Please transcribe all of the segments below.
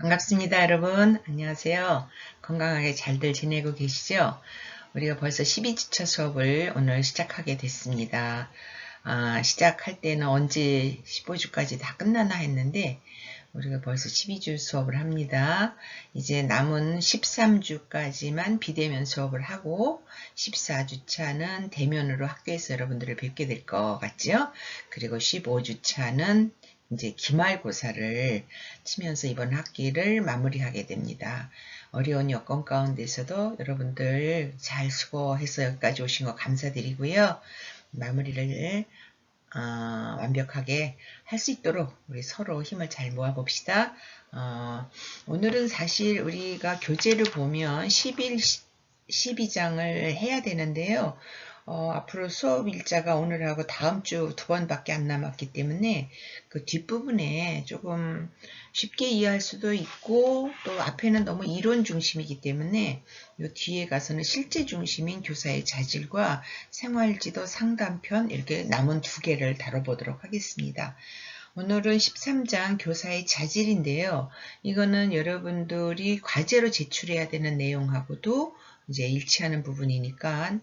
반갑습니다, 여러분. 안녕하세요. 건강하게 잘들 지내고 계시죠? 우리가 벌써 12주차 수업을 오늘 시작하게 됐습니다. 시작할 때는 언제 15주까지 다 끝나나 했는데 우리가 벌써 12주 수업을 합니다. 이제 남은 13주까지만 비대면 수업을 하고 14주차는 대면으로 학교에서 여러분들을 뵙게 될 것 같죠? 그리고 15주차는 이제 기말고사를 치면서 이번 학기를 마무리하게 됩니다. 어려운 여건 가운데서도 여러분들 잘 수고해서 여기까지 오신 거 감사드리고요. 마무리를 완벽하게 할 수 있도록 우리 서로 힘을 잘 모아 봅시다. 오늘은 사실 우리가 교재를 보면 12장을 해야 되는데요. 앞으로 수업 일자가 오늘하고 다음 주 2번밖에 안 남았기 때문에 그 뒷부분에 조금 쉽게 이해할 수도 있고 또 앞에는 너무 이론 중심이기 때문에 이 뒤에 가서는 실제 중심인 교사의 자질과 생활지도 상담편 이렇게 남은 2개를 다뤄보도록 하겠습니다. 오늘은 13장 교사의 자질인데요. 이거는 여러분들이 과제로 제출해야 되는 내용하고도 이제 일치하는 부분이니까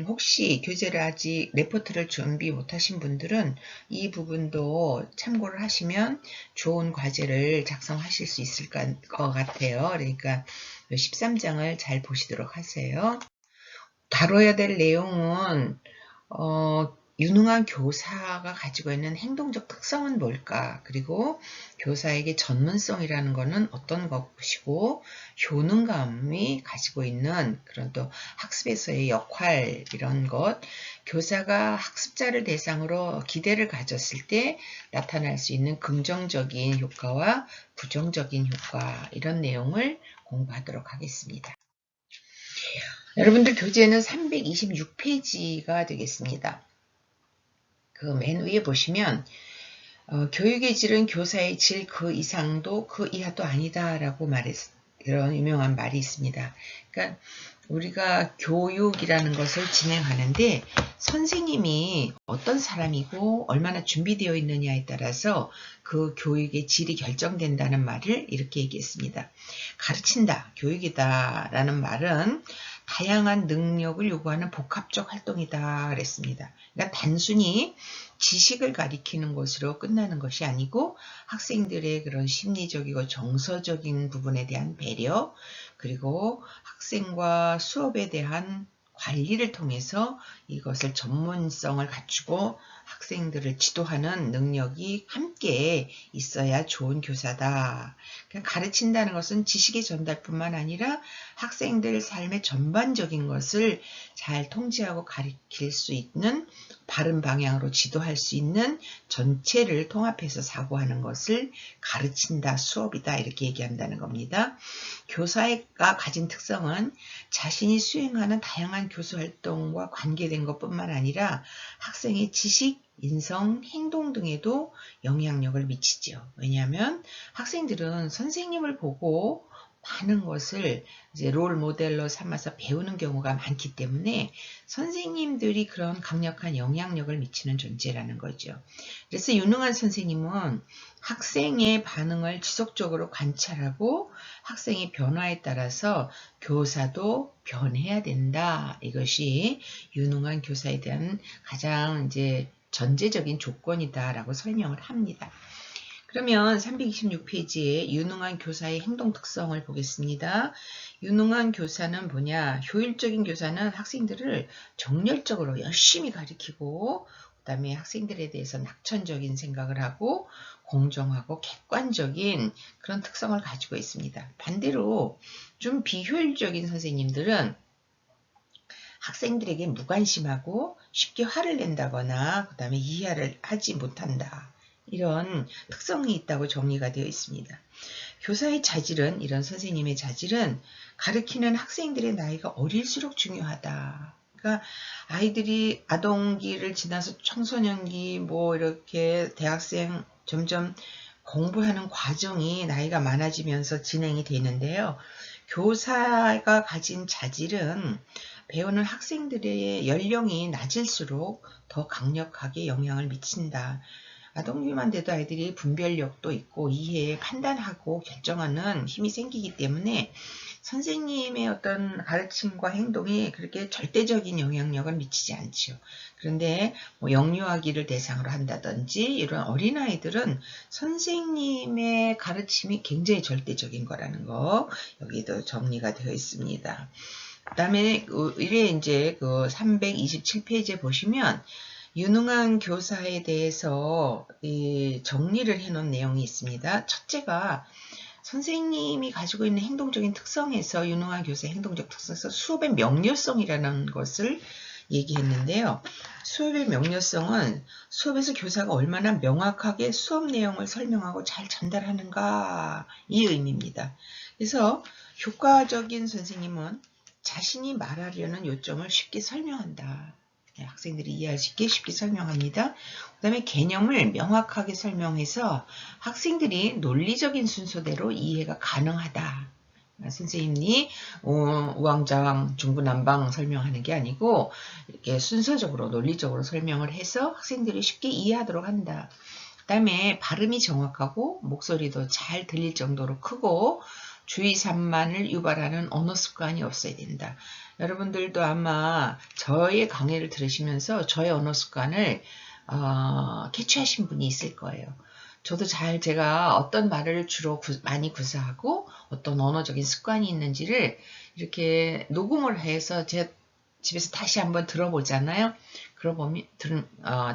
혹시 교재를 아직 레포트를 준비 못하신 분들은 이 부분도 참고를 하시면 좋은 과제를 작성하실 수 있을 것 같아요. 그러니까 13장을 잘 보시도록 하세요. 다뤄야 될 내용은 유능한 교사가 가지고 있는 행동적 특성은 뭘까? 그리고 교사에게 전문성이라는 것은 어떤 것이고 효능감이 가지고 있는 그런 또 학습에서의 역할 이런 것 교사가 학습자를 대상으로 기대를 가졌을 때 나타날 수 있는 긍정적인 효과와 부정적인 효과 이런 내용을 공부하도록 하겠습니다. 여러분들 교재는 326페이지가 되겠습니다. 그 맨 위에 보시면 교육의 질은 교사의 질 그 이상도 그 이하도 아니다 라고 이런 유명한 말이 있습니다. 그러니까 우리가 교육이라는 것을 진행하는데 선생님이 어떤 사람이고 얼마나 준비되어 있느냐에 따라서 그 교육의 질이 결정된다는 말을 이렇게 얘기했습니다. 가르친다, 교육이다 라는 말은 다양한 능력을 요구하는 복합적 활동이다 그랬습니다. 그러니까 단순히 지식을 가리키는 것으로 끝나는 것이 아니고 학생들의 그런 심리적이고 정서적인 부분에 대한 배려 그리고 학생과 수업에 대한 관리를 통해서 이것을 전문성을 갖추고 학생들을 지도하는 능력이 함께 있어야 좋은 교사다. 가르친다는 것은 지식의 전달뿐만 아니라 학생들 삶의 전반적인 것을 잘 통제하고 가르칠 수 있는 바른 방향으로 지도할 수 있는 전체를 통합해서 사고하는 것을 가르친다, 수업이다 이렇게 얘기한다는 겁니다. 교사가 가진 특성은 자신이 수행하는 다양한 교수 활동과 관계된 것뿐만 아니라 학생의 지식, 인성, 행동 등에도 영향력을 미치죠. 왜냐하면 학생들은 선생님을 보고 많은 것을 이제 롤 모델로 삼아서 배우는 경우가 많기 때문에 선생님들이 그런 강력한 영향력을 미치는 존재라는 거죠. 그래서 유능한 선생님은 학생의 반응을 지속적으로 관찰하고 학생의 변화에 따라서 교사도 변해야 된다. 이것이 유능한 교사에 대한 가장 이제 전제적인 조건이다라고 설명을 합니다. 그러면 326페이지에 유능한 교사의 행동 특성을 보겠습니다. 유능한 교사는 뭐냐? 효율적인 교사는 학생들을 정열적으로 열심히 가르치고 그 다음에 학생들에 대해서 낙천적인 생각을 하고 공정하고 객관적인 그런 특성을 가지고 있습니다. 반대로 좀 비효율적인 선생님들은 학생들에게 무관심하고 쉽게 화를 낸다거나 그 다음에 이해를 하지 못한다. 이런 특성이 있다고 정리가 되어 있습니다. 교사의 자질은 이런 선생님의 자질은 가르치는 학생들의 나이가 어릴수록 중요하다. 그러니까 아이들이 아동기를 지나서 청소년기 뭐 이렇게 대학생 점점 공부하는 과정이 나이가 많아지면서 진행이 되는데요. 교사가 가진 자질은 배우는 학생들의 연령이 낮을수록 더 강력하게 영향을 미친다. 아동기만 돼도 아이들이 분별력도 있고 이해, 판단하고 결정하는 힘이 생기기 때문에 선생님의 어떤 가르침과 행동이 그렇게 절대적인 영향력을 미치지 않죠. 그런데 뭐 영유아기를 대상으로 한다든지 이런 어린아이들은 선생님의 가르침이 굉장히 절대적인 거라는 거 여기도 정리가 되어 있습니다. 그 다음에 이래 이제 그 327페이지에 보시면 유능한 교사에 대해서 정리를 해놓은 내용이 있습니다. 첫째가 선생님이 가지고 있는 행동적인 특성에서 유능한 교사의 행동적 특성에서 수업의 명료성이라는 것을 얘기했는데요. 수업의 명료성은 수업에서 교사가 얼마나 명확하게 수업 내용을 설명하고 잘 전달하는가 이 의미입니다. 그래서 효과적인 선생님은 자신이 말하려는 요점을 쉽게 설명한다. 학생들이 이해할 수 있게 쉽게 설명합니다. 그 다음에 개념을 명확하게 설명해서 학생들이 논리적인 순서대로 이해가 가능하다. 선생님이 우왕좌왕 중구난방 설명하는 게 아니고 이렇게 순서적으로 논리적으로 설명을 해서 학생들이 쉽게 이해하도록 한다. 그 다음에 발음이 정확하고 목소리도 잘 들릴 정도로 크고 주의 산만을 유발하는 언어 습관이 없어야 된다. 여러분들도 아마 저의 강의를 들으시면서 저의 언어 습관을 캐치하신 분이 있을 거예요. 저도 제가 어떤 말을 주로 많이 구사하고 어떤 언어적인 습관이 있는지를 이렇게 녹음을 해서 제 집에서 다시 한번 들어보잖아요.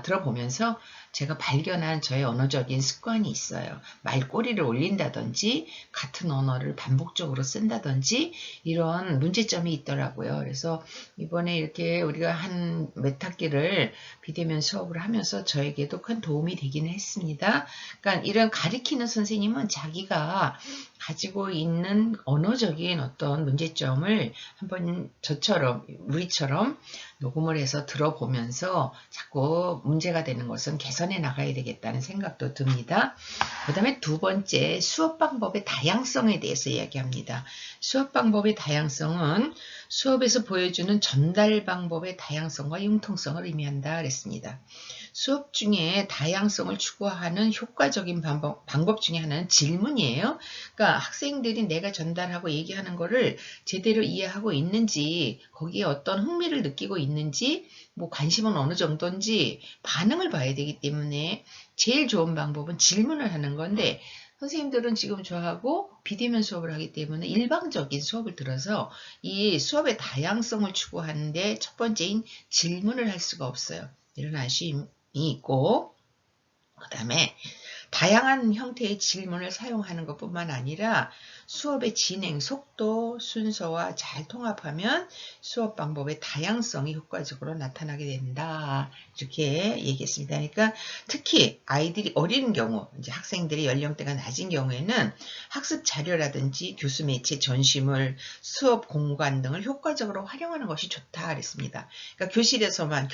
들어보면서 제가 발견한 저의 언어적인 습관이 있어요. 말꼬리를 올린다든지 같은 언어를 반복적으로 쓴다든지 이런 문제점이 있더라고요. 그래서 이번에 이렇게 우리가 한 몇 학기를 비대면 수업을 하면서 저에게도 큰 도움이 되기는 했습니다. 그러니까 이런 가르치는 선생님은 자기가 가지고 있는 언어적인 어떤 문제점을 한번 우리처럼 녹음을 해서 들어보면서 자꾸 문제가 되는 것은 개선해 나가야 되겠다는 생각도 듭니다. 그 다음에 두 번째, 수업 방법의 다양성에 대해서 이야기합니다. 수업 방법의 다양성은 수업에서 보여주는 전달 방법의 다양성과 융통성을 의미한다 그랬습니다. 수업 중에 다양성을 추구하는 효과적인 방법 중에 하나는 질문이에요. 그러니까 학생들이 내가 전달하고 얘기하는 거를 제대로 이해하고 있는지, 거기에 어떤 흥미를 느끼고 있는지, 뭐 관심은 어느 정도인지 반응을 봐야 되기 때문에 제일 좋은 방법은 질문을 하는 건데, 선생님들은 지금 저하고 비대면 수업을 하기 때문에 일방적인 수업을 들어서 이 수업의 다양성을 추구하는데 첫 번째인 질문을 할 수가 없어요. 이런 아쉬움이 있고, 그 다음에 다양한 형태의 질문을 사용하는 것뿐만 아니라 수업의 진행 속도, 순서와 잘 통합하면 수업 방법의 다양성이 효과적으로 나타나게 된다. 이렇게 얘기했습니다. 그러니까 특히 아이들이 어린 경우, 이제 학생들의 연령대가 낮은 경우에는 학습 자료라든지 교수 매체 전시물, 수업 공간 등을 효과적으로 활용하는 것이 좋다 그랬습니다. 그러니까 교실에서만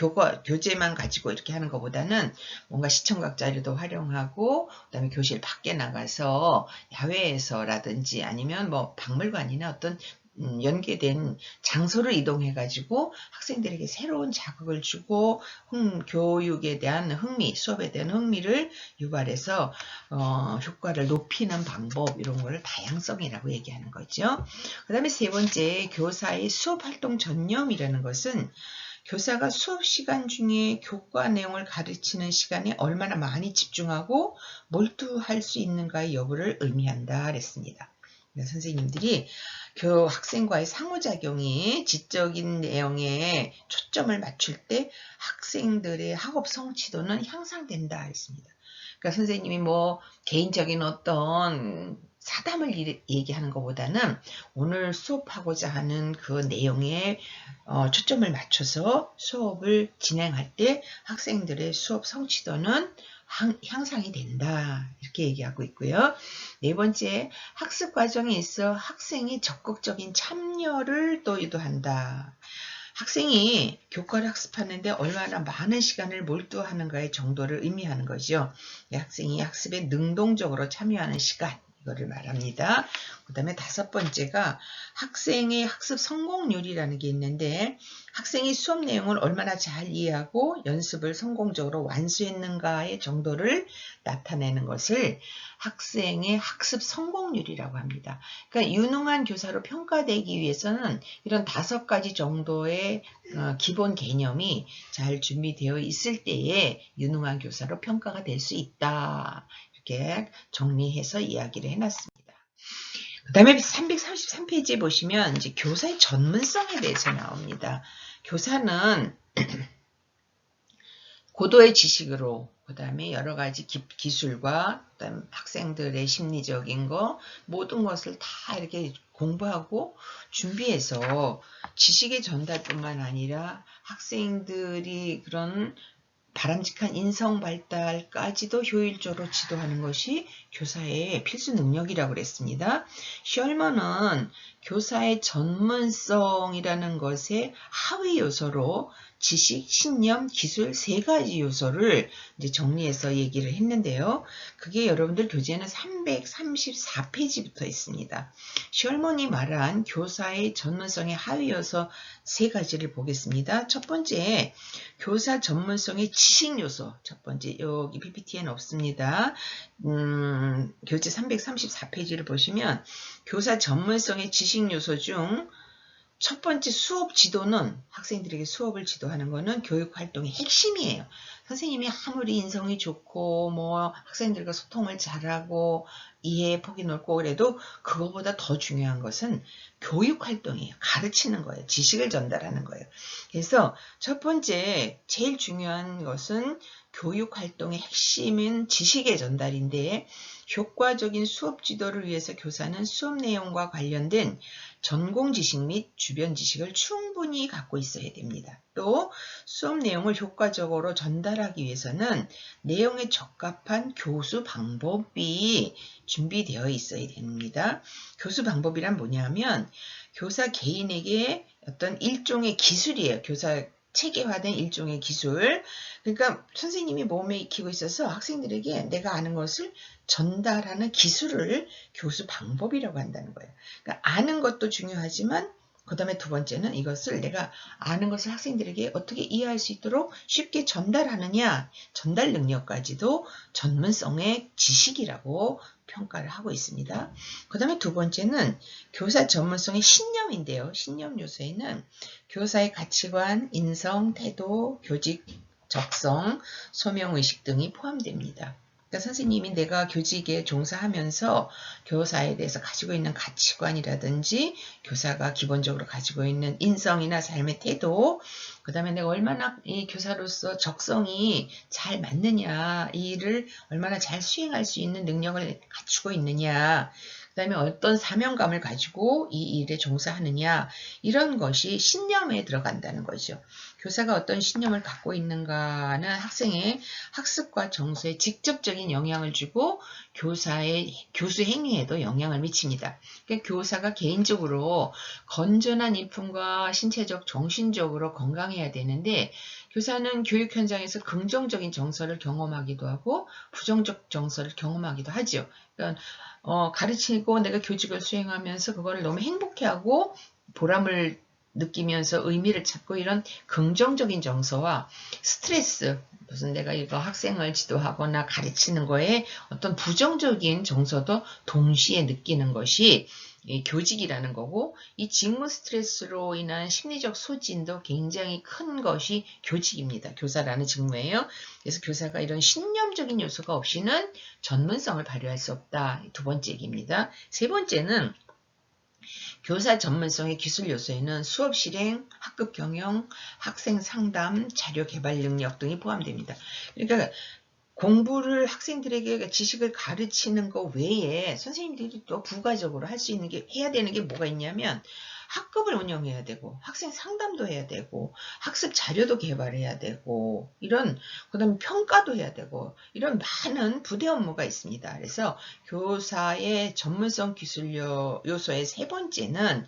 교재만 가지고 이렇게 하는 것보다는 뭔가 시청각 자료도 활용하고 그다음에 교실 밖에 나가서 야외에서라든지 아니면 뭐 박물관이나 어떤 연계된 장소를 이동해 가지고 학생들에게 새로운 자극을 주고 교육에 대한 흥미, 수업에 대한 흥미를 유발해서 효과를 높이는 방법, 이런 거를 다양성이라고 얘기하는 거죠. 그 다음에 세 번째, 교사의 수업활동 전념이라는 것은 교사가 수업 시간 중에 교과 내용을 가르치는 시간에 얼마나 많이 집중하고 몰두할 수 있는가의 여부를 의미한다 그랬습니다. 선생님들이 학생과의 상호작용이 지적인 내용에 초점을 맞출 때 학생들의 학업 성취도는 향상된다 했습니다. 그러니까 선생님이 뭐 개인적인 어떤 사담을 얘기하는 것보다는 오늘 수업하고자 하는 그 내용에 초점을 맞춰서 수업을 진행할 때 학생들의 수업 성취도는 향상이 된다. 이렇게 얘기하고 있고요. 네 번째, 학습 과정에 있어 학생의 적극적인 참여를 또 유도한다. 학생이 교과를 학습하는데 얼마나 많은 시간을 몰두하는가의 정도를 의미하는 거죠. 학생이 학습에 능동적으로 참여하는 시간, 이거를 말합니다. 그 다음에 5번째가 학생의 학습 성공률이라는 게 있는데 학생이 수업 내용을 얼마나 잘 이해하고 연습을 성공적으로 완수했는가의 정도를 나타내는 것을 학생의 학습 성공률이라고 합니다. 그러니까 유능한 교사로 평가되기 위해서는 이런 5가지 정도의 기본 개념이 잘 준비되어 있을 때에 유능한 교사로 평가가 될 수 있다. 이렇게 정리해서 이야기를 해놨습니다. 그 다음에 333페이지에 보시면 이제 교사의 전문성에 대해서 나옵니다. 교사는 고도의 지식으로 그 다음에 여러 가지 기술과 그다음에 학생들의 심리적인 거 모든 것을 다 이렇게 공부하고 준비해서 지식의 전달뿐만 아니라 학생들이 그런 바람직한 인성 발달까지도 효율적으로 지도하는 것이 교사의 필수 능력이라고 그랬습니다. 셜먼은 교사의 전문성이라는 것의 하위 요소로 지식, 신념, 기술 3가지 요소를 이제 정리해서 얘기를 했는데요. 그게 여러분들 교재에는 334페이지부터 있습니다. 셜먼이 말한 교사의 전문성의 하위 요소 3가지를 보겠습니다. 첫 번째, 교사 전문성의 지식 요소. 첫 번째, 여기 PPT에는 없습니다. 교재 334페이지를 보시면 교사 전문성의 지식 요소 중 첫 번째 수업 지도는 학생들에게 수업을 지도하는 것은 교육 활동의 핵심이에요. 선생님이 아무리 인성이 좋고 뭐 학생들과 소통을 잘하고 이해의 폭이 넓고 그래도 그거보다 더 중요한 것은 교육 활동이에요. 가르치는 거예요. 지식을 전달하는 거예요. 그래서 첫 번째 제일 중요한 것은 교육 활동의 핵심인 지식의 전달인데 효과적인 수업 지도를 위해서 교사는 수업 내용과 관련된 전공 지식 및 주변 지식을 충분히 갖고 있어야 됩니다. 또 수업 내용을 효과적으로 전달하기 위해서는 내용에 적합한 교수 방법이 준비되어 있어야 됩니다. 교수 방법이란 뭐냐면 교사 개인에게 어떤 일종의 기술이에요. 교사 체계화된 일종의 기술. 그러니까 선생님이 몸에 익히고 있어서 학생들에게 내가 아는 것을 전달하는 기술을 교수 방법이라고 한다는 거예요. 그러니까 아는 것도 중요하지만 그 다음에 2번째는 이것을 내가 아는 것을 학생들에게 어떻게 이해할 수 있도록 쉽게 전달하느냐, 전달 능력까지도 전문성의 지식이라고 평가를 하고 있습니다. 그 다음에 2번째는 교사 전문성의 신념인데요. 신념 요소에는 교사의 가치관, 인성, 태도, 교직, 적성, 소명의식 등이 포함됩니다. 그러니까 선생님이 내가 교직에 종사하면서 교사에 대해서 가지고 있는 가치관이라든지 교사가 기본적으로 가지고 있는 인성이나 삶의 태도, 그 다음에 내가 얼마나 이 교사로서 적성이 잘 맞느냐, 이 일을 얼마나 잘 수행할 수 있는 능력을 갖추고 있느냐, 그 다음에 어떤 사명감을 가지고 이 일에 종사하느냐, 이런 것이 신념에 들어간다는 거죠. 교사가 어떤 신념을 갖고 있는가는 학생의 학습과 정서에 직접적인 영향을 주고 교수 행위에도 영향을 미칩니다. 그러니까 교사가 개인적으로 건전한 일품과 신체적, 정신적으로 건강해야 되는데 교사는 교육 현장에서 긍정적인 정서를 경험하기도 하고 부정적 정서를 경험하기도 하죠. 그러니까 가르치고 내가 교직을 수행하면서 그거를 너무 행복해하고 보람을 느끼면서 의미를 찾고 이런 긍정적인 정서와 스트레스, 무슨 내가 이거 학생을 지도하거나 가르치는 거에 어떤 부정적인 정서도 동시에 느끼는 것이 교직이라는 거고, 이 직무 스트레스로 인한 심리적 소진도 굉장히 큰 것이 교직입니다. 교사라는 직무예요. 그래서 교사가 이런 신념적인 요소가 없이는 전문성을 발휘할 수 없다. 2번째 얘기입니다. 3번째는 교사 전문성의 기술 요소에는 수업 실행, 학급 경영, 학생 상담, 자료 개발 능력 등이 포함됩니다. 그러니까 공부를 학생들에게 지식을 가르치는 것 외에 선생님들이 또 부가적으로 할 수 있는 게 해야 되는 게 뭐가 있냐면 학급을 운영해야 되고 학생 상담도 해야 되고 학습 자료도 개발해야 되고 이런 그다음에 평가도 해야 되고 이런 많은 부대 업무가 있습니다. 그래서 교사의 전문성 기술 요소의 3번째는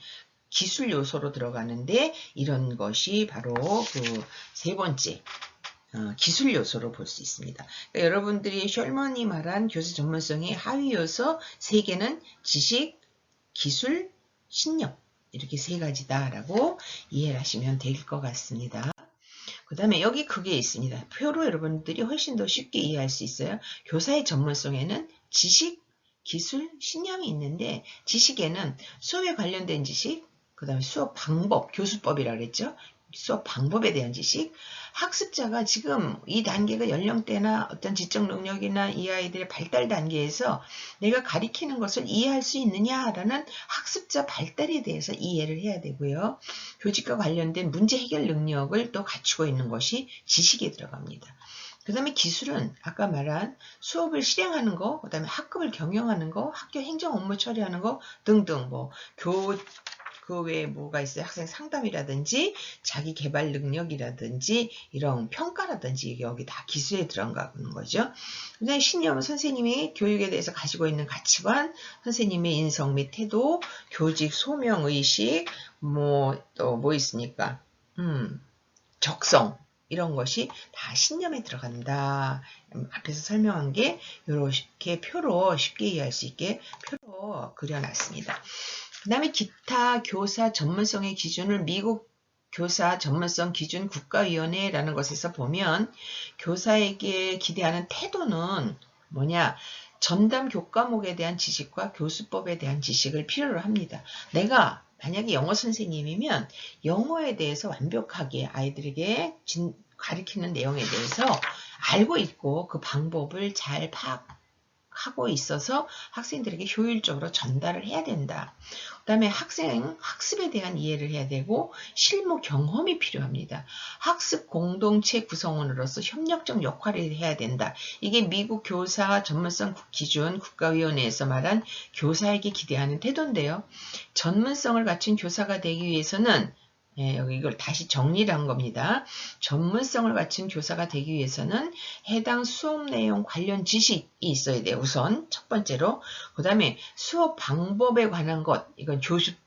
기술 요소로 들어가는데 이런 것이 바로 그 3번째 기술 요소로 볼 수 있습니다. 그러니까 여러분들이 셜먼이 말한 교사 전문성의 하위 요소 3개는 지식, 기술, 신념 이렇게 3가지다라고 이해를 하시면 될 것 같습니다. 그 다음에 여기 그게 있습니다. 표로 여러분들이 훨씬 더 쉽게 이해할 수 있어요. 교사의 전문성에는 지식, 기술, 신념이 있는데 지식에는 수업에 관련된 지식, 그 다음에 수업 방법, 교수법이라고 그랬죠. 수업 방법에 대한 지식, 학습자가 지금 이 단계가 연령대나 어떤 지적 능력이나 이 아이들의 발달 단계에서 내가 가리키는 것을 이해할 수 있느냐라는 학습자 발달에 대해서 이해를 해야 되고요. 교직과 관련된 문제 해결 능력을 또 갖추고 있는 것이 지식에 들어갑니다. 그 다음에 기술은 아까 말한 수업을 실행하는 거, 그 다음에 학급을 경영하는 거, 학교 행정 업무 처리하는 거 등등 그 외에 뭐가 있어요? 학생 상담이라든지 자기 개발 능력이라든지 이런 평가라든지 여기 다 기술에 들어가는 거죠. 그다음에 신념은 선생님이 교육에 대해서 가지고 있는 가치관, 선생님의 인성 및 태도, 교직 소명 의식, 또 뭐 있습니까? 적성 이런 것이 다 신념에 들어간다. 앞에서 설명한 게 이렇게 표로 쉽게 이해할 수 있게 표로 그려놨습니다. 그 다음에 기타 교사 전문성의 기준을 미국 교사 전문성 기준 국가위원회라는 것에서 보면 교사에게 기대하는 태도는 뭐냐? 전담 교과목에 대한 지식과 교수법에 대한 지식을 필요로 합니다. 내가 만약에 영어 선생님이면 영어에 대해서 완벽하게 아이들에게 가르치는 내용에 대해서 알고 있고 그 방법을 잘 파악하고 있어서 학생들에게 효율적으로 전달을 해야 된다. 그 다음에 학습에 대한 이해를 해야 되고 실무 경험이 필요합니다. 학습 공동체 구성원으로서 협력적 역할을 해야 된다. 이게 미국 교사 전문성 기준 국가위원회에서 말한 교사에게 기대하는 태도인데요. 전문성을 갖춘 교사가 되기 위해서는 여기 이걸 다시 정리를 한 겁니다. 전문성을 갖춘 교사가 되기 위해서는 해당 수업 내용 관련 지식이 있어야 돼요. 우선 첫 번째로. 그 다음에 수업 방법에 관한 것, 이건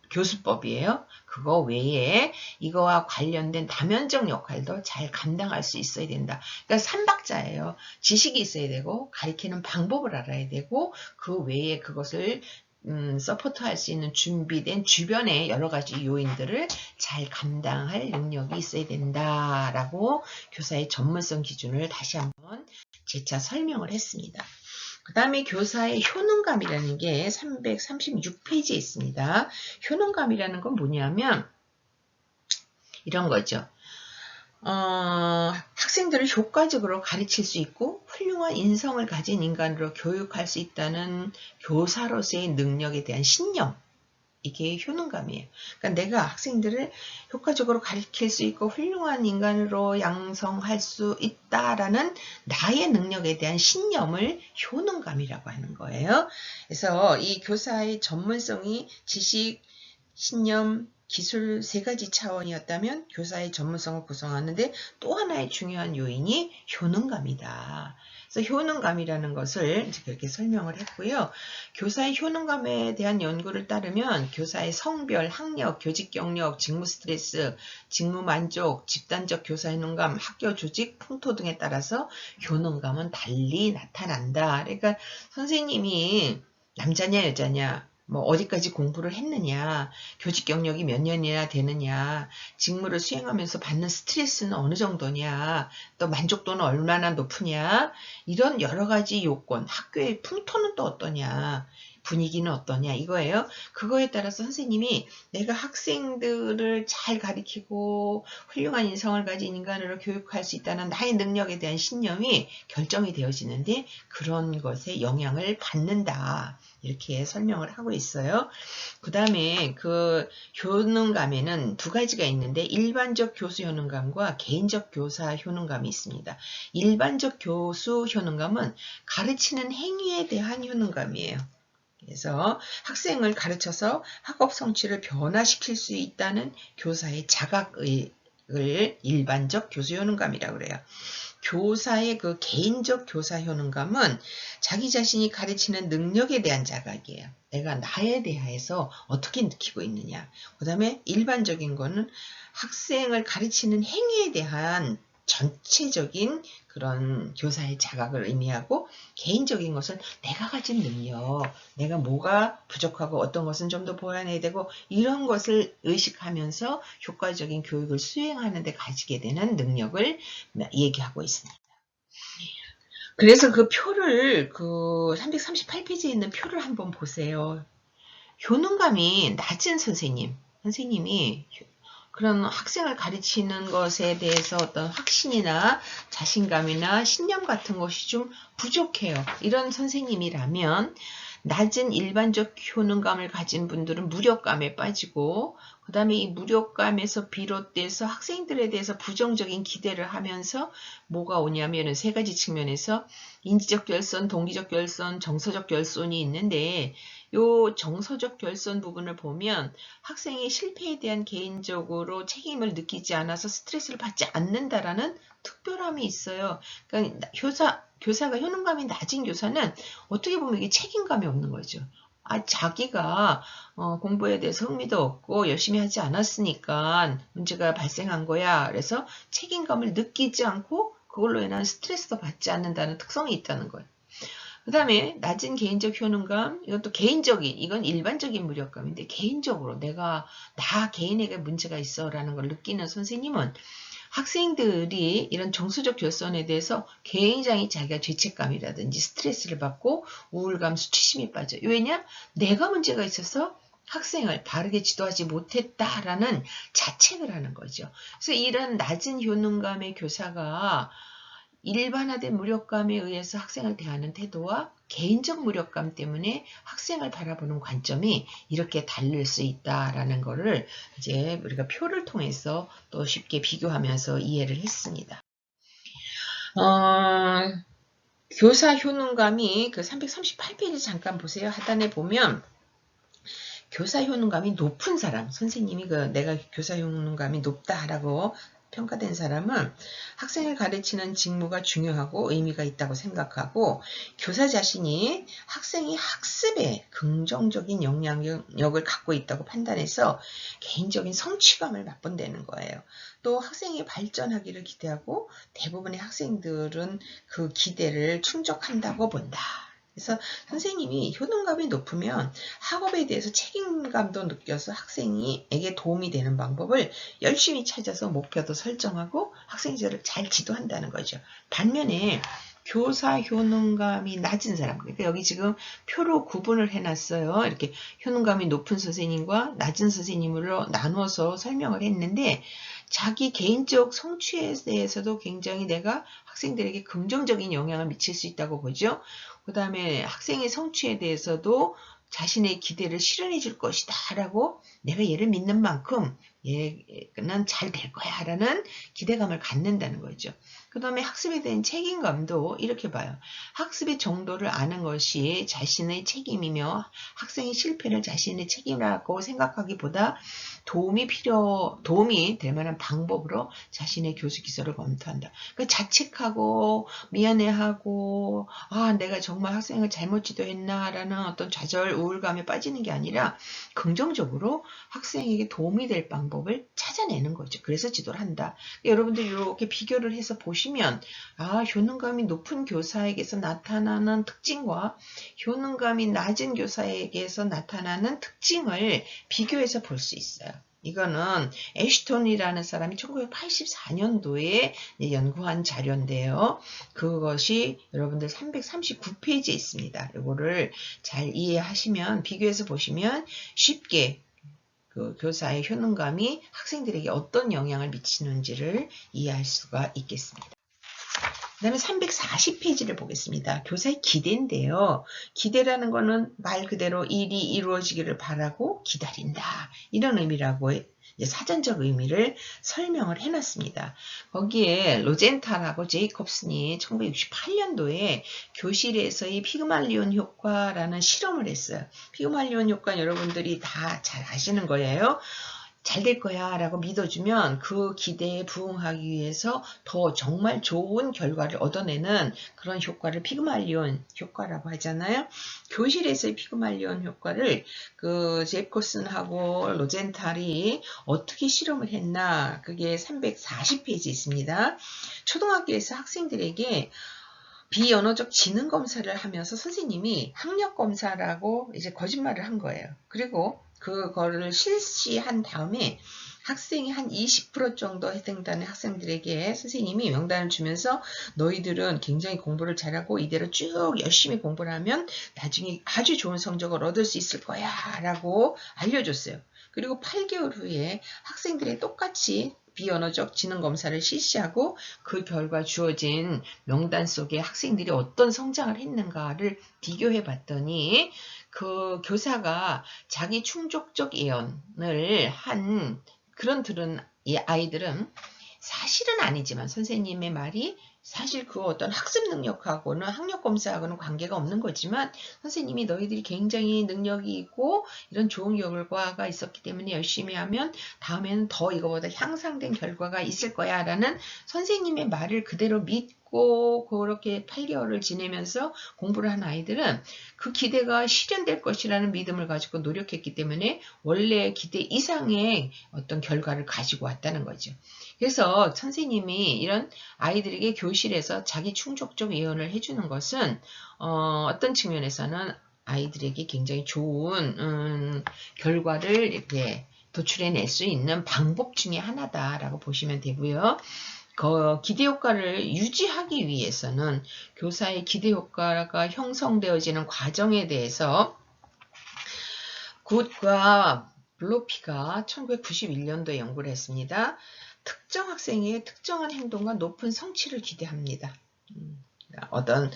교수법이에요. 그거 외에 이거와 관련된 다면적 역할도 잘 감당할 수 있어야 된다. 그러니까 삼박자예요. 지식이 있어야 되고 가르치는 방법을 알아야 되고 그 외에 그것을 서포트할 수 있는 준비된 주변의 여러 가지 요인들을 잘 감당할 능력이 있어야 된다라고 교사의 전문성 기준을 다시 한번 재차 설명을 했습니다. 그 다음에 교사의 효능감이라는 게 336페이지에 있습니다. 효능감이라는 건 뭐냐면 이런 거죠. 학생들을 효과적으로 가르칠 수 있고 훌륭한 인성을 가진 인간으로 교육할 수 있다는 교사로서의 능력에 대한 신념. 이게 효능감이에요. 그러니까 내가 학생들을 효과적으로 가르칠 수 있고 훌륭한 인간으로 양성할 수 있다라는 나의 능력에 대한 신념을 효능감이라고 하는 거예요. 그래서 이 교사의 전문성이 지식, 신념, 기술 3가지 차원이었다면 교사의 전문성을 구성하는데 또 하나의 중요한 요인이 효능감이다. 그래서 효능감이라는 것을 이제 그렇게 설명을 했고요. 교사의 효능감에 대한 연구를 따르면 교사의 성별, 학력, 교직 경력, 직무 스트레스, 직무 만족, 집단적 교사 효능감, 학교 조직, 풍토 등에 따라서 효능감은 달리 나타난다. 그러니까 선생님이 남자냐 여자냐 어디까지 공부를 했느냐, 교직 경력이 몇 년이나 되느냐, 직무를 수행하면서 받는 스트레스는 어느 정도냐, 또 만족도는 얼마나 높으냐, 이런 여러 가지 요건, 학교의 풍토는 또 어떠냐, 분위기는 어떠냐 이거예요. 그거에 따라서 선생님이 내가 학생들을 잘 가르치고 훌륭한 인성을 가진 인간으로 교육할 수 있다는 나의 능력에 대한 신념이 결정이 되어지는데 그런 것에 영향을 받는다. 이렇게 설명을 하고 있어요. 그 다음에 그 효능감에는 2가지가 있는데 일반적 교수 효능감과 개인적 교사 효능감이 있습니다. 일반적 교수 효능감은 가르치는 행위에 대한 효능감이에요. 그래서 학생을 가르쳐서 학업 성취를 변화시킬 수 있다는 교사의 자각을 일반적 교수 효능감이라고 그래요. 교사의 그 개인적 교사 효능감은 자기 자신이 가르치는 능력에 대한 자각이에요. 내가 나에 대해서 어떻게 느끼고 있느냐. 그 다음에 일반적인 거는 학생을 가르치는 행위에 대한 전체적인 그런 교사의 자각을 의미하고, 개인적인 것은 내가 가진 능력, 내가 뭐가 부족하고 어떤 것은 좀 더 보완해야 되고, 이런 것을 의식하면서 효과적인 교육을 수행하는 데 가지게 되는 능력을 얘기하고 있습니다. 그래서 그 표를, 그 338페이지에 있는 표를 한번 보세요. 효능감이 낮은 선생님이 그런 학생을 가르치는 것에 대해서 어떤 확신이나 자신감이나 신념 같은 것이 좀 부족해요. 이런 선생님이라면 낮은 일반적 효능감을 가진 분들은 무력감에 빠지고, 그 다음에 이 무력감에서 비롯돼서 학생들에 대해서 부정적인 기대를 하면서 뭐가 오냐면은 세 가지 측면에서 인지적 결손, 동기적 결손, 정서적 결손이 있는데, 요 정서적 결손 부분을 보면 학생의 실패에 대한 개인적으로 책임을 느끼지 않아서 스트레스를 받지 않는다라는 특별함이 있어요. 그러니까 교사가 효능감이 낮은 교사는 어떻게 보면 이게 책임감이 없는 거죠. 자기가 공부에 대해서 흥미도 없고 열심히 하지 않았으니까 문제가 발생한 거야. 그래서 책임감을 느끼지 않고 그걸로 인한 스트레스도 받지 않는다는 특성이 있다는 거예요. 그 다음에 낮은 개인적 효능감, 이것도 이건 일반적인 무력감인데, 개인적으로 나 개인에게 문제가 있어 라는 걸 느끼는 선생님은 학생들이 이런 정서적 결손에 대해서 굉장히 자기가 죄책감이라든지 스트레스를 받고 우울감, 수치심에 빠져요. 왜냐? 내가 문제가 있어서 학생을 바르게 지도하지 못했다라는 자책을 하는 거죠. 그래서 이런 낮은 효능감의 교사가 일반화된 무력감에 의해서 학생을 대하는 태도와 개인적 무력감 때문에 학생을 바라보는 관점이 이렇게 다를 수 있다라는 거를 이제 우리가 표를 통해서 또 쉽게 비교하면서 이해를 했습니다. 교사 효능감이 그 338페이지 잠깐 보세요. 하단에 보면 교사 효능감이 높은 사람, 선생님이 내가 교사 효능감이 높다라고 평가된 사람은 학생을 가르치는 직무가 중요하고 의미가 있다고 생각하고, 교사 자신이 학생이 학습에 긍정적인 영향력을 갖고 있다고 판단해서 개인적인 성취감을 맛본다는 거예요. 또 학생이 발전하기를 기대하고 대부분의 학생들은 그 기대를 충족한다고 본다. 그래서 선생님이 효능감이 높으면 학업에 대해서 책임감도 느껴서 학생에게 도움이 되는 방법을 열심히 찾아서 목표도 설정하고 학생들을 잘 지도한다는 거죠. 반면에 교사 효능감이 낮은 사람, 그러니까 여기 지금 표로 구분을 해놨어요. 이렇게 효능감이 높은 선생님과 낮은 선생님으로 나누어서 설명을 했는데, 자기 개인적 성취에 대해서도 굉장히 내가 학생들에게 긍정적인 영향을 미칠 수 있다고 보죠. 그 다음에 학생의 성취에 대해서도 자신의 기대를 실현해 줄 것이다 라고, 내가 얘를 믿는 만큼 얘는 잘 될 거야 라는 기대감을 갖는다는 거죠. 그 다음에 학습에 대한 책임감도 이렇게 봐요. 학습의 정도를 아는 것이 자신의 책임이며 학생의 실패를 자신의 책임이라고 생각하기보다 도움이 될 만한 방법으로 자신의 교수 기설을 검토한다. 그러니까 자책하고 미안해하고 내가 정말 학생을 잘못 지도했나 라는 어떤 좌절 우울감에 빠지는 게 아니라 긍정적으로 학생에게 도움이 될 방법을 찾아내는 거죠. 그래서 지도를 한다. 여러분들 이렇게 비교를 해서 보시면 효능감이 높은 교사에게서 나타나는 특징과 효능감이 낮은 교사에게서 나타나는 특징을 비교해서 볼 수 있어요. 이거는 애쉬톤이라는 사람이 1984년도에 연구한 자료인데요. 그것이 여러분들 339페이지에 있습니다. 이거를 잘 이해하시면, 비교해서 보시면 쉽게 그 교사의 효능감이 학생들에게 어떤 영향을 미치는지를 이해할 수가 있겠습니다. 그 다음에 340페이지를 보겠습니다. 교사의 기대인데요. 기대라는 거는 말 그대로 일이 이루어지기를 바라고 기다린다, 이런 의미라고 이제 사전적 의미를 설명을 해놨습니다. 거기에 로젠탈하고 제이콥슨이 1968년도에 교실에서의 피그말리온 효과라는 실험을 했어요. 피그말리온 효과는 여러분들이 다 잘 아시는 거예요. 잘 될 거야 라고 믿어주면 그 기대에 부응하기 위해서 더 정말 좋은 결과를 얻어내는 그런 효과를 피그말리온 효과라고 하잖아요. 교실에서의 피그말리온 효과를 그 제프슨하고 로젠탈이 어떻게 실험을 했나, 그게 340페이지 있습니다. 초등학교에서 학생들에게 비언어적 지능 검사를 하면서 선생님이 학력 검사라고 이제 거짓말을 한 거예요. 그리고 그거를 실시한 다음에 학생이 한 20% 정도 해당되는 학생들에게 선생님이 명단을 주면서 너희들은 굉장히 공부를 잘하고 이대로 쭉 열심히 공부를 하면 나중에 아주 좋은 성적을 얻을 수 있을 거야 라고 알려줬어요. 그리고 8개월 후에 학생들이 똑같이 비언어적 지능 검사를 실시하고 그 결과 주어진 명단 속에 학생들이 어떤 성장을 했는가를 비교해 봤더니 그 교사가 자기 충족적 예언을 한 그런 들은 아이들은 사실은 아니지만 선생님의 말이 사실 그 어떤 학습 능력하고는 학력 검사하고는 관계가 없는 거지만 선생님이 너희들이 굉장히 능력이 있고 이런 좋은 결과가 있었기 때문에 열심히 하면 다음에는 더 이거보다 향상된 결과가 있을 거야 라는 선생님의 말을 그대로 믿고 그렇게 8개월을 지내면서 공부를 한 아이들은 그 기대가 실현될 것이라는 믿음을 가지고 노력했기 때문에 원래 기대 이상의 어떤 결과를 가지고 왔다는 거죠. 그래서 선생님이 이런 아이들에게 교실에서 자기 충족적 예언을 해주는 것은 어떤 측면에서는 아이들에게 굉장히 좋은 결과를 이렇게 도출해낼 수 있는 방법 중에 하나다라고 보시면 되고요. 기대 효과를 유지하기 위해서는 교사의 기대 효과가 형성되어지는 과정에 대해서 굿과 블로피가 1991년도에 연구를 했습니다. 특정 학생의 특정한 행동과 높은 성취를 기대합니다. 어떤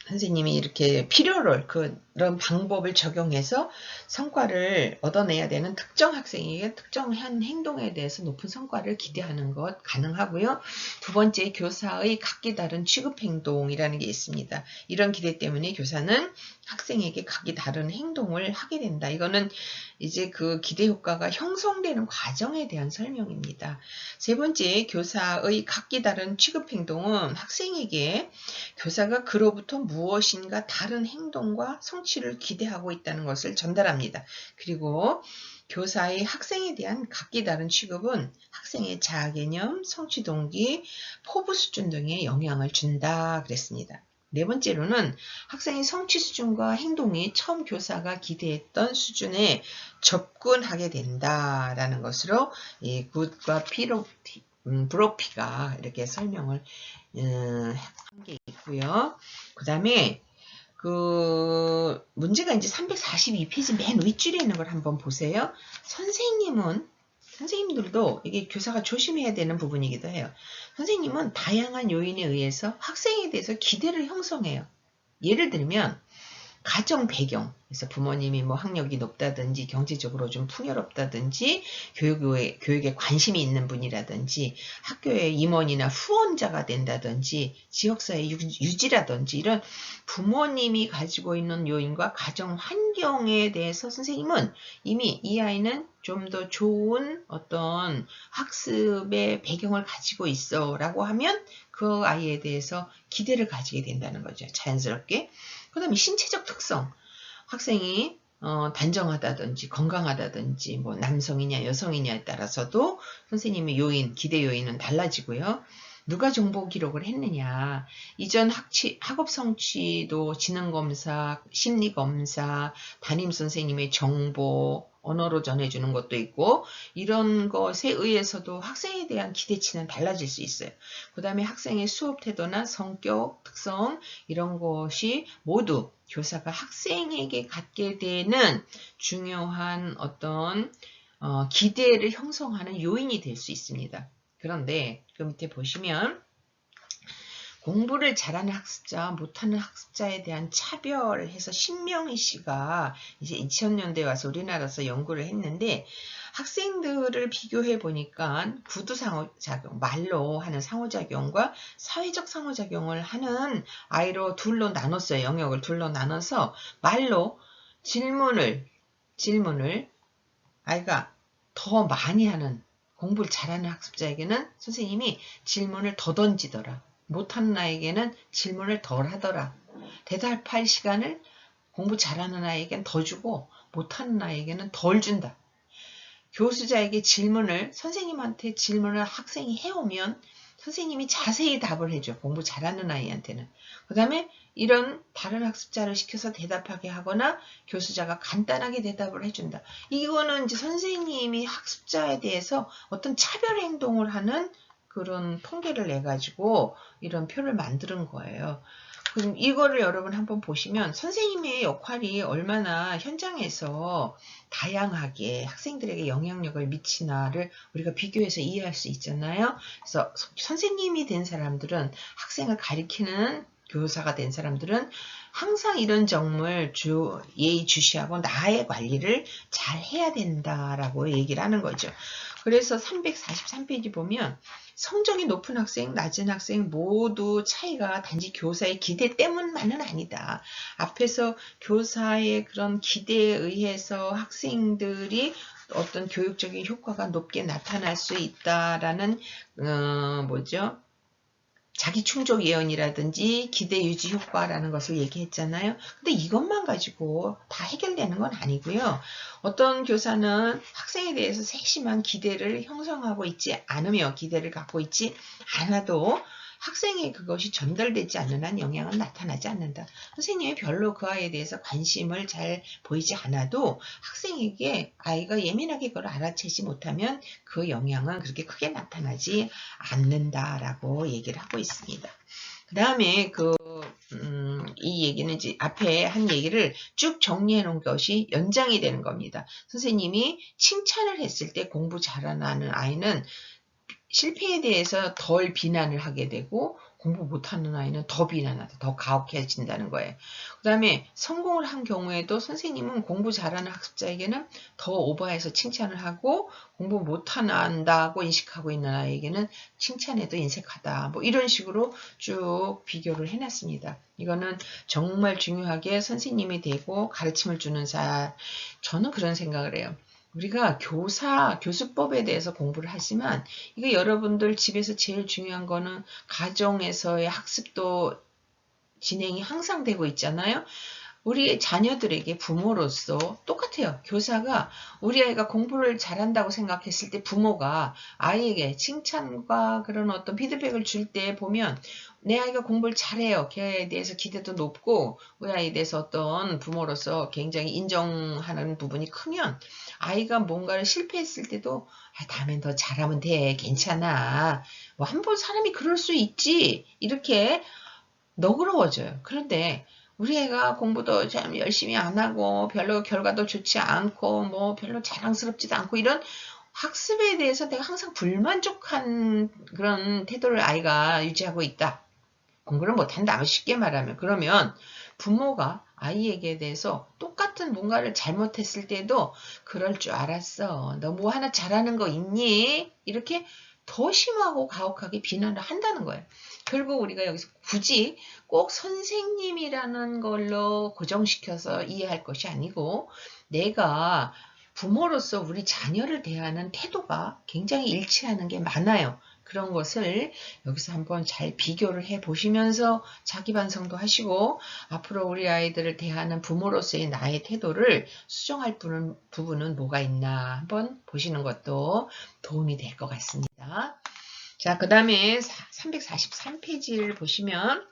선생님이 이렇게 필요를 그런 방법을 적용해서 성과를 얻어내야 되는 특정 학생에게 특정한 행동에 대해서 높은 성과를 기대하는 것 가능하고요. 두 번째, 교사의 각기 다른 취급 행동이라는 게 있습니다. 이런 기대 때문에 교사는 학생에게 각기 다른 행동을 하게 된다. 이거는 이제 그 기대 효과가 형성되는 과정에 대한 설명입니다. 세 번째, 교사의 각기 다른 취급 행동은 학생에게 교사가 그로부터 무엇인가 다른 행동과 성취를 기대하고 있다는 것을 전달합니다. 그리고 교사의 학생에 대한 각기 다른 취급은 학생의 자아개념, 성취 동기, 포부 수준 등에 영향을 준다 그랬습니다. 네 번째로는 학생의 성취 수준과 행동이 처음 교사가 기대했던 수준에 접근하게 된다라는 것으로 이 굿과 브로피가 이렇게 설명을 한 게 있고요. 그 다음에 그 문제가 이제 342페이지 맨 윗줄에 있는 걸 한번 보세요. 선생님들도 이게 교사가 조심해야 되는 부분이기도 해요. 선생님은 다양한 요인에 의해서 학생에 대해서 기대를 형성해요. 예를 들면 가정 배경, 그래서 부모님이 뭐 학력이 높다든지 경제적으로 좀 풍요롭다든지 교육에 관심이 있는 분이라든지 학교의 임원이나 후원자가 된다든지 지역사회 유지라든지 이런 부모님이 가지고 있는 요인과 가정 환경에 대해서 선생님은 이미 이 아이는 좀 더 좋은 어떤 학습의 배경을 가지고 있어 라고 하면 그 아이에 대해서 기대를 가지게 된다는 거죠. 자연스럽게. 그 다음에 신체적 특성. 학생이 단정하다든지 건강하다든지 뭐 남성이냐 여성이냐에 따라서도 선생님의 요인, 기대 요인은 달라지고요. 누가 정보 기록을 했느냐. 이전 학업 성취도 지능검사, 심리검사, 담임선생님의 정보, 언어로 전해주는 것도 있고 이런 것에 의해서도 학생에 대한 기대치는 달라질 수 있어요. 그 다음에 학생의 수업 태도나 성격, 특성 이런 것이 모두 교사가 학생에게 갖게 되는 중요한 어떤 기대를 형성하는 요인이 될 수 있습니다. 그런데 그 밑에 보시면 공부를 잘하는 학습자, 못하는 학습자에 대한 차별해서 신명희 씨가 이제 2000년대에 와서 우리나라에서 연구를 했는데 학생들을 비교해 보니까 구두 상호작용, 말로 하는 상호작용과 사회적 상호작용을 하는 아이로 둘로 나눴어요. 영역을 둘로 나눠서 말로 질문을 아이가 더 많이 하는 공부를 잘하는 학습자에게는 선생님이 질문을 더 던지더라. 못하는 아이에게는 질문을 덜 하더라. 대답할 시간을 공부 잘하는 아이에게는 더 주고 못하는 아이에게는 덜 준다. 교수자에게 질문을 선생님한테 질문을 학생이 해오면 선생님이 자세히 답을 해줘. 공부 잘하는 아이한테는. 그 다음에 이런 다른 학습자를 시켜서 대답하게 하거나 교수자가 간단하게 대답을 해준다. 이거는 이제 선생님이 학습자에 대해서 어떤 차별 행동을 하는 그런 통계를 내가지고 이런 표를 만드는 거예요. 그럼 이거를 여러분 한번 보시면 선생님의 역할이 얼마나 현장에서 다양하게 학생들에게 영향력을 미치나를 우리가 비교해서 이해할 수 있잖아요. 그래서 선생님이 된 사람들은 학생을 가리키는 교사가 된 사람들은 항상 이런 점을 예의주시하고 나의 관리를 잘 해야 된다라고 얘기를 하는 거죠. 그래서 343페이지 보면 성적이 높은 학생, 낮은 학생 모두 차이가 단지 교사의 기대 때문만은 아니다. 앞에서 교사의 그런 기대에 의해서 학생들이 어떤 교육적인 효과가 높게 나타날 수 있다라는 자기 충족 예언이라든지 기대 유지 효과라는 것을 얘기했잖아요. 근데 이것만 가지고 다 해결되는 건 아니고요. 어떤 교사는 학생에 대해서 세심한 기대를 형성하고 있지 않으며 기대를 갖고 있지 않아도 학생에 그것이 전달되지 않는 한 영향은 나타나지 않는다. 선생님이 별로 그 아이에 대해서 관심을 잘 보이지 않아도 학생에게 아이가 예민하게 그걸 알아채지 못하면 그 영향은 그렇게 크게 나타나지 않는다라고 얘기를 하고 있습니다. 그 다음에 이 얘기는 이제 앞에 한 얘기를 쭉 정리해 놓은 것이 연장이 되는 겁니다. 선생님이 칭찬을 했을 때 공부 잘하는 아이는 실패에 대해서 덜 비난을 하게 되고 공부 못하는 아이는 더 비난하다, 더 가혹해진다는 거예요. 그 다음에 성공을 한 경우에도 선생님은 공부 잘하는 학습자에게는 더 오버해서 칭찬을 하고 공부 못한다고 인식하고 있는 아이에게는 칭찬에도 인색하다. 뭐 이런 식으로 쭉 비교를 해놨습니다. 이거는 정말 중요하게 선생님이 되고 가르침을 주는 저는 그런 생각을 해요. 우리가 교수법에 대해서 공부를 하지만 이게 여러분들 집에서 제일 중요한 거는 가정에서의 학습도 진행이 항상 되고 있잖아요. 우리 자녀들에게 부모로서 똑같아요. 교사가 우리 아이가 공부를 잘한다고 생각했을 때 부모가 아이에게 칭찬과 그런 어떤 피드백을 줄 때 보면 내 아이가 공부를 잘해요. 걔에 대해서 기대도 높고 우리 아이에 대해서 어떤 부모로서 굉장히 인정하는 부분이 크면 아이가 뭔가를 실패했을 때도 다음엔 더 잘하면 돼. 괜찮아. 뭐 한 번 사람이 그럴 수 있지. 이렇게 너그러워져요. 그런데 우리 애가 공부도 참 열심히 안 하고 별로 결과도 좋지 않고 뭐 별로 자랑스럽지도 않고 이런 학습에 대해서 내가 항상 불만족한 그런 태도를 아이가 유지하고 있다. 공부를 못한다. 쉽게 말하면. 그러면 부모가 아이에게 대해서 똑같은 뭔가를 잘못했을 때도 그럴 줄 알았어. 너 뭐 하나 잘하는 거 있니? 이렇게 더 심하고 가혹하게 비난을 한다는 거예요. 결국 우리가 여기서 굳이 꼭 선생님이라는 걸로 고정시켜서 이해할 것이 아니고 내가 부모로서 우리 자녀를 대하는 태도가 굉장히 일치하는 게 많아요. 그런 것을 여기서 한번 잘 비교를 해 보시면서 자기 반성도 하시고 앞으로 우리 아이들을 대하는 부모로서의 나의 태도를 수정할 부분은 뭐가 있나 한번 보시는 것도 도움이 될 것 같습니다. 자, 그 다음에 343페이지를 보시면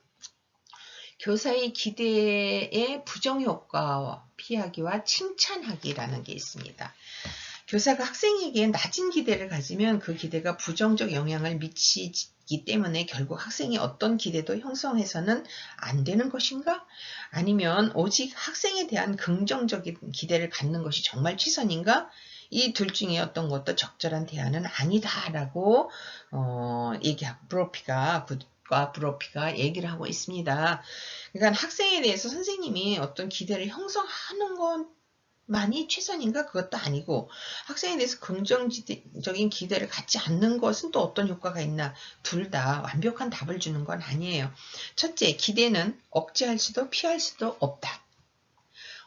교사의 기대의 부정효과와 피하기와 칭찬하기라는 게 있습니다. 교사가 학생에게 낮은 기대를 가지면 그 기대가 부정적 영향을 미치기 때문에 결국 학생이 어떤 기대도 형성해서는 안 되는 것인가? 아니면 오직 학생에 대한 긍정적인 기대를 갖는 것이 정말 최선인가? 이 둘 중에 어떤 것도 적절한 대안은 아니다라고 브로피가 얘기를 하고 있습니다. 그러니까 학생에 대해서 선생님이 어떤 기대를 형성하는 것만이 최선인가? 그것도 아니고 학생에 대해서 긍정적인 기대를 갖지 않는 것은 또 어떤 효과가 있나? 둘 다 완벽한 답을 주는 건 아니에요. 첫째, 기대는 억제할 수도 피할 수도 없다.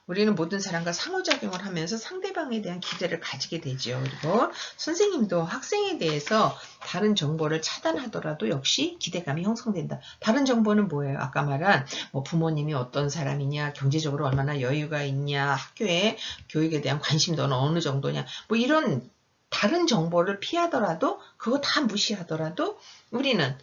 우리는 모든 사람과 상호작용을 하면서 상대방에 대한 기대를 가지게 되죠. 그리고 선생님도 학생에 대해서 다른 정보를 차단하더라도 역시 기대감이 형성된다. 다른 정보는 뭐예요? 아까 말한 뭐 부모님이 어떤 사람이냐, 경제적으로 얼마나 여유가 있냐, 학교에 교육에 대한 관심도는 어느 정도냐, 뭐 이런 다른 정보를 피하더라도 그거 다 무시하더라도 우리는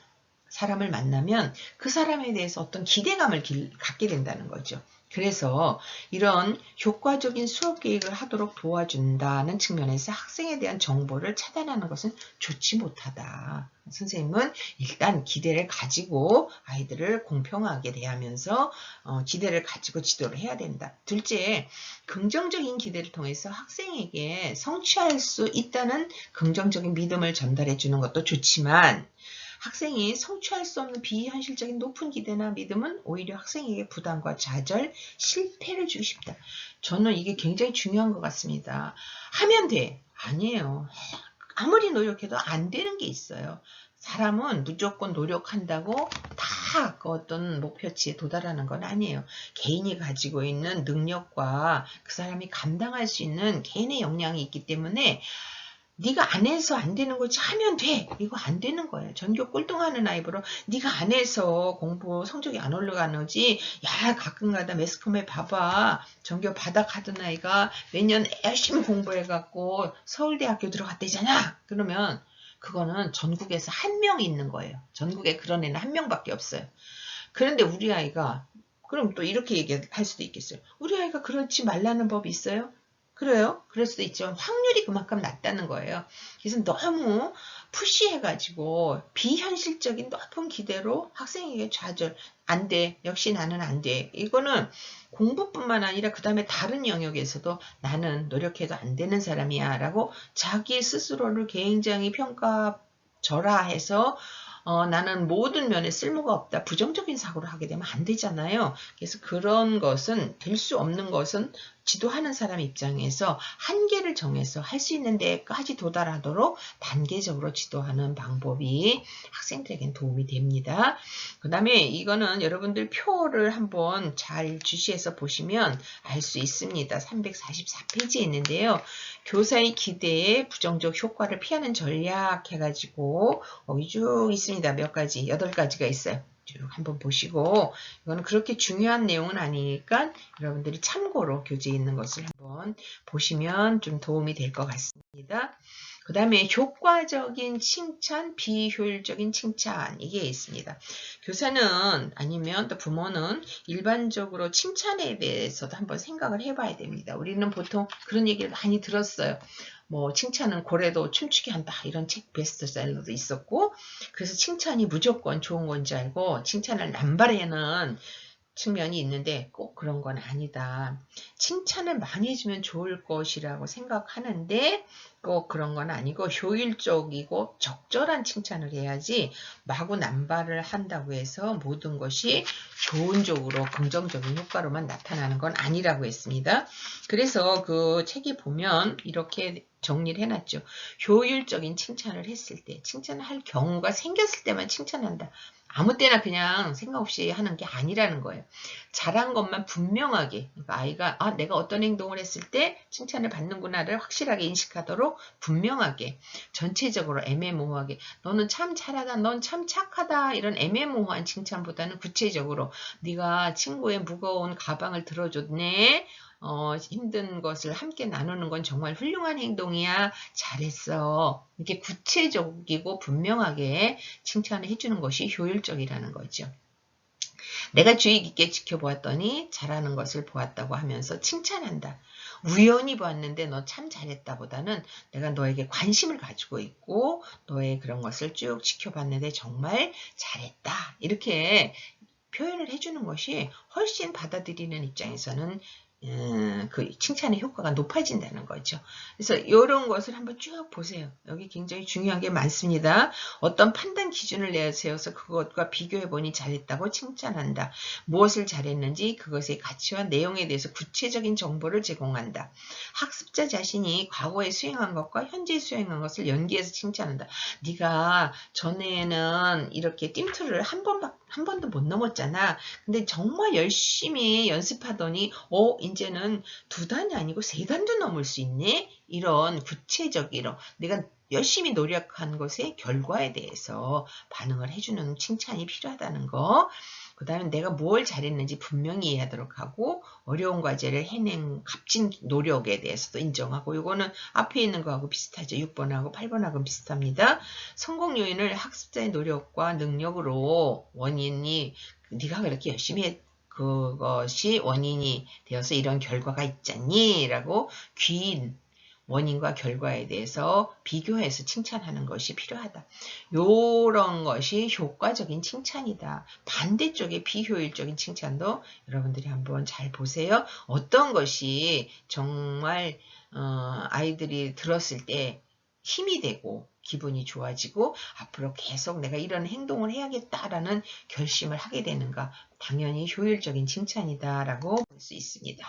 사람을 만나면 그 사람에 대해서 어떤 기대감을 갖게 된다는 거죠. 그래서 이런 효과적인 수업 계획을 하도록 도와준다는 측면에서 학생에 대한 정보를 차단하는 것은 좋지 못하다. 선생님은 일단 기대를 가지고 아이들을 공평하게 대하면서 기대를 가지고 지도를 해야 된다. 둘째, 긍정적인 기대를 통해서 학생에게 성취할 수 있다는 긍정적인 믿음을 전달해 주는 것도 좋지만 학생이 성취할 수 없는 비현실적인 높은 기대나 믿음은 오히려 학생에게 부담과 좌절, 실패를 주기 쉽다. 저는 이게 굉장히 중요한 것 같습니다. 하면 돼. 아니에요. 아무리 노력해도 안 되는 게 있어요. 사람은 무조건 노력한다고 다 그 어떤 목표치에 도달하는 건 아니에요. 개인이 가지고 있는 능력과 그 사람이 감당할 수 있는 개인의 역량이 있기 때문에 네가 안 해서 안 되는 거지 하면 돼. 이거 안 되는 거예요. 전교 꼴등하는 아이 보러 네가 안 해서 공부 성적이 안 올라가는 거지. 야 가끔가다 매스컴에 봐봐. 전교 바닥하던 아이가 매년 열심히 공부해갖고 서울대학교 들어갔대잖아. 그러면 그거는 전국에서 한 명 있는 거예요. 전국에 그런 애는 한 명밖에 없어요. 그런데 우리 아이가 그럼 또 이렇게 얘기할 수도 있겠어요. 우리 아이가 그렇지 말라는 법이 있어요? 그래요? 그럴 수도 있죠. 확률이 그만큼 낮다는 거예요. 그래서 너무 푸시해가지고 비현실적인 높은 기대로 학생에게 좌절, 안 돼. 역시 나는 안 돼. 이거는 공부뿐만 아니라 그 다음에 다른 영역에서도 나는 노력해도 안 되는 사람이야 라고 자기 스스로를 굉장히 평가절하해서 나는 모든 면에 쓸모가 없다. 부정적인 사고를 하게 되면 안 되잖아요. 그래서 그런 것은 될 수 없는 것은 지도하는 사람 입장에서 한계를 정해서 할 수 있는 데까지 도달하도록 단계적으로 지도하는 방법이 학생들에겐 도움이 됩니다. 그 다음에 이거는 여러분들 표를 한번 잘 주시해서 보시면 알 수 있습니다. 344페이지에 있는데요. 교사의 기대에 부정적 효과를 피하는 전략 해가지고 여기 쭉 있습니다. 몇 가지, 8가지가 있어요. 쭉 한번 보시고 이거는 그렇게 중요한 내용은 아니니까 여러분들이 참고로 교재에 있는 것을 한번 보시면 좀 도움이 될 것 같습니다. 그 다음에 효과적인 칭찬, 비효율적인 칭찬 이게 있습니다. 교사는 아니면 또 부모는 일반적으로 칭찬에 대해서도 한번 생각을 해봐야 됩니다. 우리는 보통 그런 얘기를 많이 들었어요. 뭐 칭찬은 고래도 춤추게 한다 이런 책 베스트셀러도 있었고 그래서 칭찬이 무조건 좋은 건지 알고 칭찬을 남발하는 측면이 있는데 꼭 그런 건 아니다. 칭찬을 많이 해주면 좋을 것이라고 생각하는데 꼭 그런 건 아니고 효율적이고 적절한 칭찬을 해야지 마구 남발을 한다고 해서 모든 것이 좋은 쪽으로 긍정적인 효과로만 나타나는 건 아니라고 했습니다. 그래서 그 책에 보면 이렇게 정리를 해놨죠. 효율적인 칭찬을 했을 때, 칭찬을 할 경우가 생겼을 때만 칭찬한다. 아무 때나 그냥 생각 없이 하는 게 아니라는 거예요. 잘한 것만 분명하게 그러니까 아이가 내가 어떤 행동을 했을 때 칭찬을 받는구나를 확실하게 인식하도록 분명하게 전체적으로 애매모호하게 너는 참 잘하다 넌 참 착하다 이런 애매모호한 칭찬보다는 구체적으로 네가 친구의 무거운 가방을 들어줬네 힘든 것을 함께 나누는 건 정말 훌륭한 행동이야. 잘했어. 이렇게 구체적이고 분명하게 칭찬을 해주는 것이 효율적이라는 거죠. 내가 주의 깊게 지켜보았더니 잘하는 것을 보았다고 하면서 칭찬한다. 우연히 보았는데 너 참 잘했다 보다는 내가 너에게 관심을 가지고 있고 너의 그런 것을 쭉 지켜봤는데 정말 잘했다. 이렇게 표현을 해주는 것이 훨씬 받아들이는 입장에서는 그 칭찬의 효과가 높아진다는 거죠. 그래서 이런 것을 한번 쭉 보세요. 여기 굉장히 중요한 게 많습니다. 어떤 판단 기준을 내세워서 그것과 비교해보니 잘했다고 칭찬한다. 무엇을 잘했는지 그것의 가치와 내용에 대해서 구체적인 정보를 제공한다. 학습자 자신이 과거에 수행한 것과 현재 수행한 것을 연계해서 칭찬한다. 네가 전에는 이렇게 띵트를 한 번밖에 한 번도 못 넘었잖아. 근데 정말 열심히 연습하더니 이제는 2단이 아니고 3단도 넘을 수 있네? 이런 구체적으로 내가 열심히 노력한 것의 결과에 대해서 반응을 해주는 칭찬이 필요하다는 거. 그 다음에 내가 뭘 잘했는지 분명히 이해하도록 하고 어려운 과제를 해낸 값진 노력에 대해서도 인정하고, 이거는 앞에 있는 거하고 비슷하죠. 6번하고 8번하고 비슷합니다. 성공 요인을 학습자의 노력과 능력으로 원인이 네가 그렇게 열심히 그것이 원인이 되어서 이런 결과가 있잖니? 라고 긴 원인과 결과에 대해서 비교해서 칭찬하는 것이 필요하다. 요런 것이 효과적인 칭찬이다. 반대쪽의 비효율적인 칭찬도 여러분들이 한번 잘 보세요. 어떤 것이 정말 아이들이 들었을 때 힘이 되고 기분이 좋아지고 앞으로 계속 내가 이런 행동을 해야겠다라는 결심을 하게 되는가. 당연히 효율적인 칭찬이다라고 볼 수 있습니다.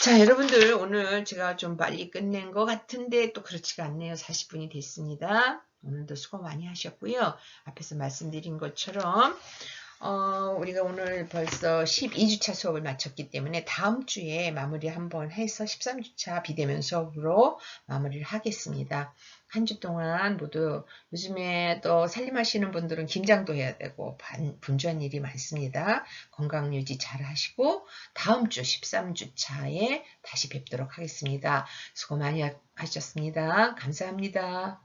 자, 여러분들 오늘 제가 좀 빨리 끝낸 것 같은데 또 그렇지가 않네요. 40분이 됐습니다. 오늘도 수고 많이 하셨고요. 앞에서 말씀드린 것처럼 우리가 오늘 벌써 12주차 수업을 마쳤기 때문에 다음 주에 마무리 한번 해서 13주차 비대면 수업으로 마무리를 하겠습니다. 한 주 동안 모두 요즘에 또 살림하시는 분들은 김장도 해야 되고 분주한 일이 많습니다. 건강 유지 잘 하시고 다음 주 13주차에 다시 뵙도록 하겠습니다. 수고 많이 하셨습니다. 감사합니다.